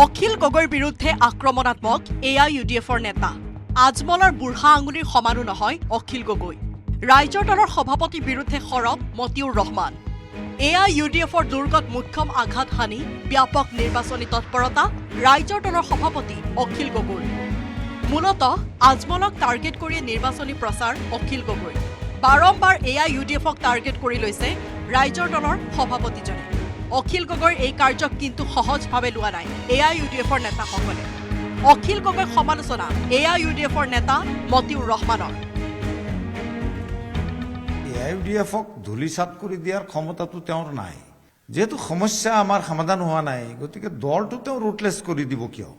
অখিল গগৈৰ বিৰুদ্ধে আক্ৰমণাত্মক AIUDFৰ নেতা আজমলৰ বুঢ়া আঙুলিৰ সমানো নহয় অখিল গগৈ। ৰাইজৰ দলৰ সভাপতিৰ বিৰুদ্ধে সৰব মতিউৰ ৰহমান। AIUDFৰ দুৰ্গত মুখ্যম আঘাত হানি ব্যাপক নিৰ্বাচনী তৎপৰতা ৰাইজৰ দলৰ সভাপতি অখিল গগৈ। মূলতঃ আজমলক টাৰ্গেট কৰি নিৰ্বাচনী প্ৰচাৰ অখিল গগৈ। বাৰম্বাৰ AIUDFক টাৰ্গেট কৰি লৈছে ৰাইজৰ দলৰ সভাপতিজনে। অখিল গগৈৰ এই কাৰ্যক কিন্তু সহজভাৱে লোৱা নাই AIUDFৰ নেতাসকলে। অখিল গগৈৰ সমালোচনা AIUDFৰ নেতা মতিউৰ ৰহমানৰ। AIUDFক ধূলিসাৎ কৰি দিয়াৰ ক্ষমতাটো তেওঁৰ নাই। যেহেতু সমস্যা আমাৰ সমাধান হোৱা নাই, গতিকে দলটো তেওঁ ৰুটলেছ কৰি দিব কিয়?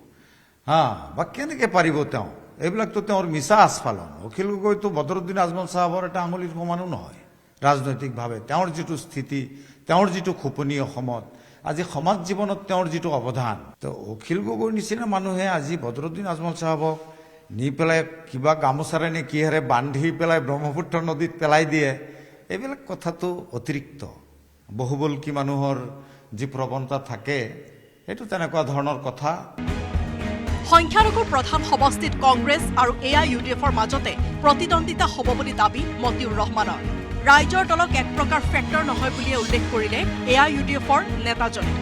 বা কেনেকৈ পাৰিব তেওঁ? এইবিলাকতো তেওঁৰ মিছা আস্ফালন। অখিল গগৈতো বদৰুদ্দিন আজমল চাহাবৰ এটা আঙুলিৰ সমানো নহয় ৰাজনৈতিকভাৱে। তেওঁৰ যিটো স্থিতি, তেওঁৰ যিটো খোপনি অসমত, আজি সমাজ জীৱনত তেওঁৰ যিটো অৱদান, তো অখিল গগৈৰ নিচিনা মানুহে আজি বদৰুদ্দিন আজমল চাহাবক নি পেলাই কিবা গামোচাৰে নে কিহেৰে বান্ধি পেলাই ব্ৰহ্মপুত্ৰ নদীত পেলাই দিয়ে, এইবিলাক কথাটো অতিৰিক্ত। বহুবল্কী মানুহৰ যি প্ৰৱণতা থাকে, সেইটো তেনেকুৱা ধৰণৰ কথা। সংখ্যালঘুৰ প্ৰধান সমষ্টিত কংগ্ৰেছ আৰু AIUDFৰ মাজতে প্ৰতিদ্বন্দ্বিতা হ'ব বুলি দাবী মতিউৰ ৰহমানৰ। ৰাইজৰ দলক এক প্ৰকাৰ ফেক্টৰ নহয় বুলিয়ে উল্লেখ কৰিলে AIUDFৰ নেতাজনে।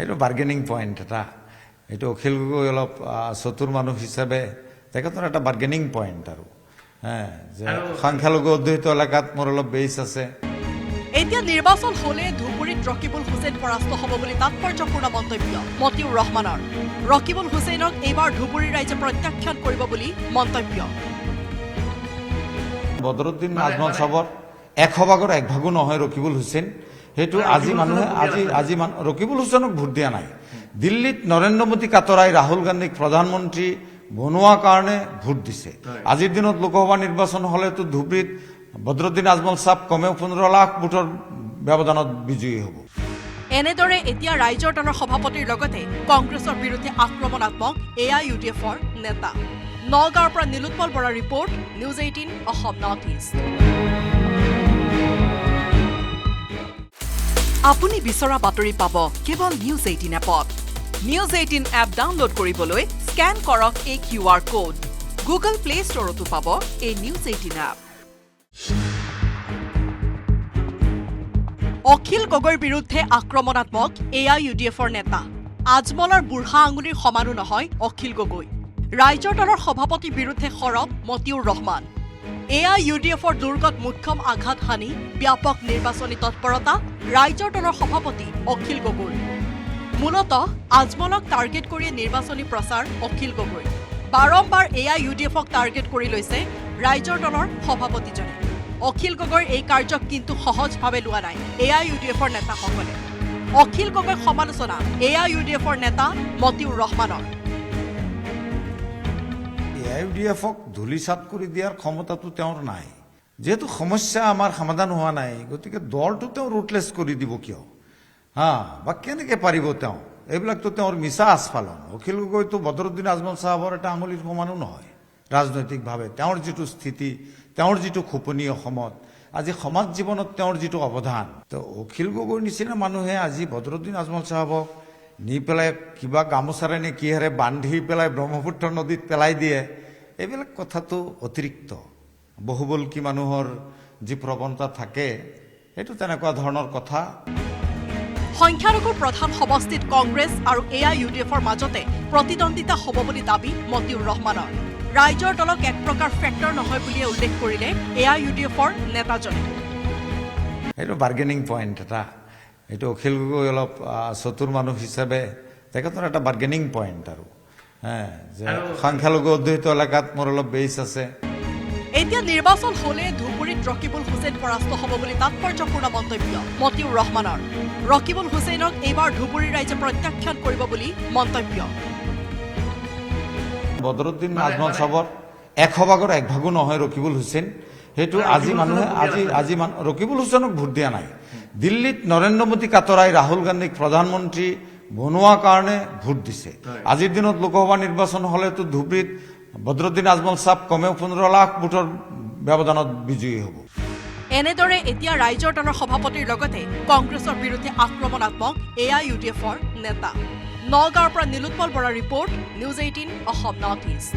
এইটো বাৰ্গেনিং পইণ্ট এটা। এইটো অখিল গগৈ অলপ চতুৰ মানুহ হিচাপে তেখেতৰ এটা বাৰ্গেনিং পইণ্ট আৰু যে সংখ্যালঘু অধ্যুষিত এলেকাত মোৰ অলপ বেছ আছে। এতিয়া নিৰ্বাচন হলে ধুবুৰীত ৰকিবুল হুছেইন পৰাস্ত হ'ব বুলি তাৎপৰ্যপূৰ্ণ মন্তব্য মতিউৰ ৰহমানৰ। ৰকিবুল হুছেইনক এইবাৰ ধুবুৰীৰ ৰাইজে প্ৰত্যাখ্যান কৰিব বুলি মন্তব্য। বদৰুদ্দিন আজমল চাহাবৰ 100 ভাগৰ 1 ভাগো নহয় ৰকিবুল হুছেইন। সেইটো আজি মানুহে ৰকিবুল হুছেইনক ভোট দিয়া নাই। দিল্লীত নৰেন্দ্ৰ মোদী কাতৰাই ৰাহুল গান্ধীক প্ৰধানমন্ত্ৰী বনোৱাৰ কাৰণে ভোট দিছে। আজিৰ দিনত লোকসভা নিৰ্বাচন হলেতো ধুবুৰীত বদৰুদ্দিন আজমল চাহাব কমেও 15 লাখ ভোটৰ ব্যৱধানত বিজয়ী হ'ব। এনেদৰে এতিয়া ৰাইজৰ দলৰ সভাপতিৰ লগতে কংগ্ৰেছৰ বিৰুদ্ধে আক্ৰমণাত্মক AIUDFৰ নেতা। নগাঁৱৰ পৰা নীলোৎপল বৰাৰ report, news 18 Assam north east. আপুনি বিচৰা বাতৰি পাব কেৱল নিউজ 18 এপত। নিউজ 18 এপ ডাউনলোড কৰিবলৈ স্কেন কৰক এই QR কোড। গুগল প্লে ষ্টৰতো পাব এই নিউজ 18 এপ। অখিল গগৈৰ বিৰুদ্ধে আক্ৰমণাত্মক AIUDFৰ নেতা আজমলৰ বুঢ়া আঙুলিৰ সমানো নহয় অখিল গগৈ। ৰাইজৰ দলৰ সভাপতিৰ বিৰুদ্ধে সৰব মতিউৰ ৰহমান। AIUDFৰ দুৰ্গত মুখ্যম আঘাত হানি ব্যাপক নিৰ্বাচনী তৎপৰতা ৰাইজৰ দলৰ সভাপতি অখিল গগৈ। মূলতঃ আজমলক টাৰ্গেট কৰি নিৰ্বাচনী প্ৰচাৰ অখিল গগৈ। বাৰম্বাৰ AIUDFক টাৰ্গেট কৰি লৈছে ৰাইজৰ দলৰ সভাপতিজনে। অখিল গগৈৰ এই কাৰ্যক কিন্তু সহজভাৱে লোৱা নাই AIUDFৰ নেতাসকলে। অখিল গগৈৰ সমালোচনা AIUDFৰ নেতা মতিউৰ ৰহমানৰ। AIUDFক ধূলিসাৎ কৰি দিয়াৰ ক্ষমতাটো তেওঁৰ নাই। যেহেতু সমস্যা আমাৰ সমাধান হোৱা নাই, গতিকে দলটো তেওঁ ৰুটলেছ কৰি দিব কিয়? বা কেনেকৈ পাৰিব তেওঁ? এইবিলাকতো তেওঁৰ মিছা আস্ফালন। অখিল গগৈতো বদৰুদ্দিন আজমল চাহাবৰ এটা আঙুলিৰ সমানো নহয় ৰাজনৈতিকভাৱে। তেওঁৰ যিটো স্থিতি, তেওঁৰ যিটো খোপনি অসমত, আজি সমাজ জীৱনত তেওঁৰ যিটো অৱদান, তো অখিল গগৈৰ নিচিনা মানুহে আজি বদৰুদ্দিন আজমল চাহাবক নি পেলাই কিবা গামোচাৰে নে কিহেৰে বান্ধি পেলাই ব্ৰহ্মপুত্ৰ নদীত পেলাই দিয়ে, এইবিলাক কথাটো অতিৰিক্ত। বহুবল্কী মানুহৰ যি প্ৰৱণতা থাকে, সেইটো তেনেকুৱা ধৰণৰ কথা। সংখ্যালঘুৰ প্ৰধান সমষ্টিত কংগ্ৰেছ আৰু AIUDFৰ মাজতে প্ৰতিদ্বন্দ্বিতা হ'ব বুলি দাবী মতিউৰ ৰহমানৰ। ৰাইজৰ দলক এক প্ৰকাৰ ফেক্টৰ নহয় বুলিয়ে উল্লেখ কৰিলে AIUDFৰ নেতাজনে। এইটো বাৰ্গেনিং পইণ্ট এটা। এইটো অখিল গগৈ অলপ চতুৰ মানুহ হিচাপে তেখেতৰ এটা বাৰ্গেনিং পইণ্ট আৰু যে সংখ্যালঘু অধ্যুষিত এলেকাত মোৰ অলপ বেছ আছে। এতিয়া নিৰ্বাচন হলে ধুবুৰীত ৰকিবুল হুছেইন পৰাস্ত হ'ব বুলি তাৎপৰ্যপূৰ্ণ মন্তব্য মতিউৰ ৰহমানৰ। ৰকিবুল হুছেইনক এইবাৰ ধুবুৰীৰ ৰাইজে প্ৰত্যাখ্যান কৰিব বুলি মন্তব্য। বদৰুদ্দিন আজমল চাহাবৰ 100 ভাগৰ 1 ভাগো নহয় ৰকিবুল হুছেইন। সেইটো আজি মানুহে ৰকিবুল হুছেইনক ভোট দিয়া নাই। দিল্লীত নৰেন্দ্ৰ মোদী কাতৰাই ৰাহুল গান্ধীক প্ৰধানমন্ত্ৰী বনোৱাৰ কাৰণে ভোট দিছে। আজিৰ দিনত লোকসভা নিৰ্বাচন হলেতো ধুবুৰীত বদৰুদ্দিন আজমল চাহাব কমেও 15 লাখ ভোটৰ ব্যৱধানত বিজয়ী হ'ব। এনেদৰে এতিয়া ৰাইজৰ দলৰ সভাপতিৰ লগতে কংগ্ৰেছৰ বিৰুদ্ধে আক্ৰমণাত্মক AIUDFৰ নেতা। নগাঁৱৰ পৰা নীলোৎপল বৰাৰ report, news 18 Assam north east.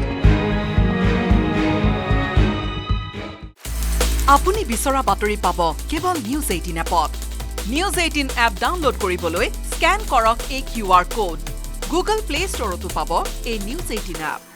আপুনি বিচৰা বাতৰি পাব কেৱল নিউজ 18 এপত। নিউজ 18 এপ ডাউনলোড কৰিবলৈ স্কেন কৰক এই QR কোড। গুগল প্লে ষ্টৰতো পাব এই নিউজ 18 এপ।